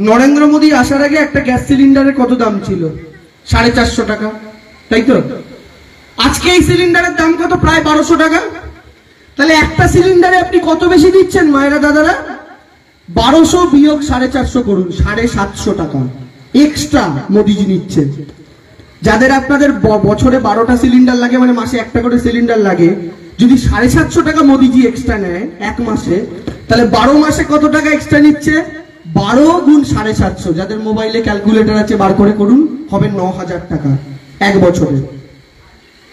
নরেন্দ্র মোদী আসার আগে একটা গ্যাস সিলিন্ডারের কত দাম ছিল? 450 টাকা, তাই তো? আজকে এই সিলিন্ডারের দাম কত? প্রায় 1200 টাকা। তাহলে একটা সিলিন্ডারে আপনি কত বেশি দিচ্ছেন মায়েরা দাদারা? 1200 বিয়োগ 450 করুন, 750 টাকা এক্সট্রা মোদিজি নিচ্ছেন। যাদের আপনাদের বছরে 12টা সিলিন্ডার লাগে, মানে মাসে একটা করে সিলিন্ডার লাগে, যদি 750 টাকা মোদিজি এক্সট্রা নেয় এক মাসে, তাহলে 12 মাসে কত টাকা এক্সট্রা নিচ্ছে? 12 গুণ 750। যাদের মোবাইলে ক্যালকুলেটর আছে বার করে করুন, হবে 9000 টাকা এক বছরে।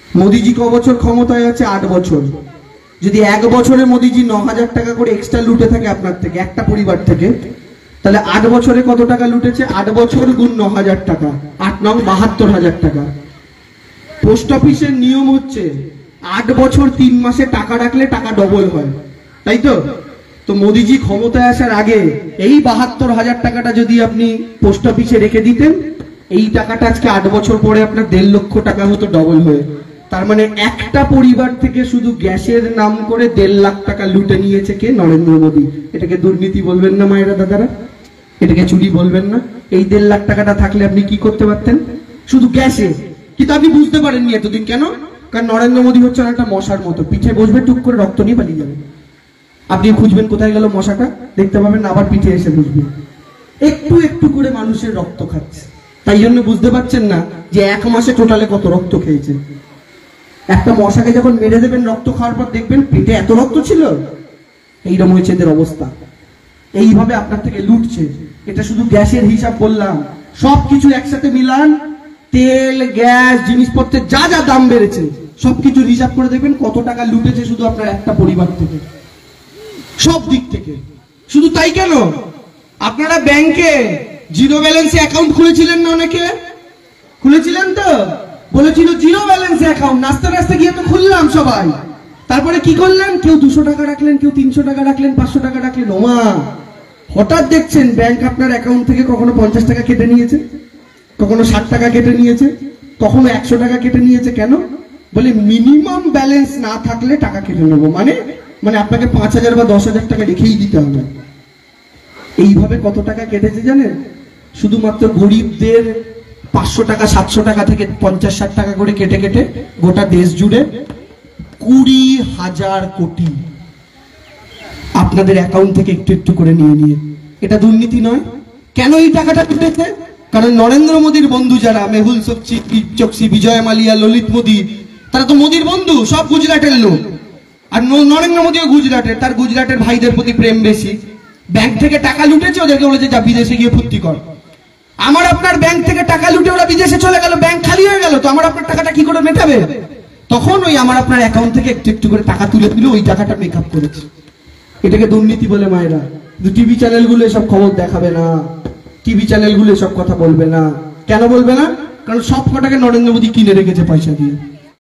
মোদিজি ক বছর ক্ষমতায় আছে? 8 বছর। যদি এক বছরে মোদিজি 9000 টাকা করে এক্সট্রা লুটে থাকে আপনার থেকে, একটা পরিবার থেকে, তাহলে 8 বছরে কত টাকা লুটেছে? 8 বছর গুণ 9000 টাকা, 8 নং 72,000 টাকা। পোস্ট অফিসের নিয়ম হচ্ছে 8 বছর 3 মাসে টাকা রাখলে টাকা ডবল হয়, তাই তো? তো মোদিজি ক্ষমতায় আসার আগে এই 72,000 টাকাটা যদি আপনি পোস্ট অফিসে রেখে দিতেন, এই টাকাটা আজকে 8 বছর পরে আপনার 1.5 লক্ষ টাকা হতো ডবল হয়ে। তার মানে একটা পরিবার থেকে শুধু গ্যাসের নাম করে 1.5 লাখ টাকা লুটে নিয়েছে কে? নরেন্দ্র মোদী। এটাকে দুর্নীতি বলবেন না মায়েরা দাদারা? এটাকে চুরি বলবেন না? এই 1.5 লাখ টাকাটা থাকলে আপনি কি করতে পারতেন? শুধু গ্যাসে। কিন্তু আপনি বুঝতে পারেননি এতদিন, কেন? কারণ নরেন্দ্র মোদী হচ্ছে একটা মশার মতো, পিঠে বসবে, টুক করে রক্ত নিয়ে পালিয়ে যাবে। আপনি খুঁজবেন কোথায় গেল মশাটা, দেখতে পাবেন আবার পিঠে এসে বসবে। একটু একটু করে মানুষের রক্ত খাচ্ছে, তাই জন্য বুঝতে পারছেন না যে এক মাসে টোটালে কত রক্ত খেয়েছে। একটা মশাকে যখন মেরে দেবেন রক্ত খাওয়ার পর দেখবেন পেটে এত রক্ত ছিল। এইরকম হয়েছে এদের অবস্থা। এইভাবে আপনার থেকে লুটছে। এটা শুধু গ্যাসের হিসাব বললাম, সবকিছু একসাথে মিলান, তেল গ্যাস জিনিসপত্রের যা যা দাম বেড়েছে সবকিছু হিসাব করে দেখবেন কত টাকা লুটেছে শুধু আপনার একটা পরিবার থেকে, সব দিক থেকে। শুধু তাই কেন, আপনারা ব্যাংকে জিরো ব্যালেন্সে অ্যাকাউন্ট খুলেছিলেন না? অনেকে খুলেছিলেন তো, বলেছিল জিরো ব্যালেন্স অ্যাকাউন্ট, নাস্তা নাস্তা গিয়ে তো খুললাম সবাই। তারপরে কি করলেন? কেউ 200 টাকা রাখলেন, কেউ 300 টাকা রাখলেন, 500 টাকা রাখলেন। ওমা, হঠাৎ দেখছেন ব্যাংক আপনার অ্যাকাউন্ট থেকে কখনো 50 টাকা কেটে নিয়েছে, কখনো 60 টাকা কেটে নিয়েছে, কখনো 100 টাকা কেটে নিয়েছে। কেন? বলে মিনিমাম ব্যালেন্স না থাকলে টাকা কেটে নেবো, মানে আপনাকে 5000 বা 10,000 টাকা রেখেই দিতে হবে। এইভাবে কত টাকা কেটেছে জানেন? শুধুমাত্র গরিবদের 500 টাকা 700 টাকা থেকে 50-60 টাকা করে কেটে কেটে গোটা দেশ জুড়ে 20,000 কোটি আপনাদের অ্যাকাউন্ট থেকে একটু একটু করে নিয়ে নিয়ে। এটা দুর্নীতি নয়? কেন এই টাকাটা কেটেছে? কারণ নরেন্দ্র মোদীর বন্ধু যারা, মেহুল চোকসি, বিজয় মালিয়া, ললিত মোদী, তারা তো মোদীর বন্ধু, সব গুজরাটের লোক। আর নরেন্দ্র মোদীও গুজরাটের, তার গুজরাটের ভাইদের প্রতি প্রেম বেশি। ব্যাংক থেকে টাকা লুটেছে, ওদেরকে বলেছে যা বিদেশে গিয়ে ফুর্তি কর। আমার আপনার ব্যাংক থেকে টাকা লুটে ওরা বিদেশে চলে গেল, ব্যাংক খালি হয়ে গেল, তো আমার আপনার টাকাটা কি করে মেটাবে? তখন ওই আমার আপনার অ্যাকাউন্ট থেকে একটু একটু করে টাকা তুলে তুলে ওই টাকাটা মেকআপ করেছে। এটাকে দুর্নীতি বলে মায়েরা। টিভি চ্যানেলগুলো এসব খবর দেখাবে না, টিভি চ্যানেলগুলো এসব কথা বলবে না। কেন বলবে না? কারণ সব কটাকে নরেন্দ্র মোদী কিনে রেখেছে পয়সা দিয়ে।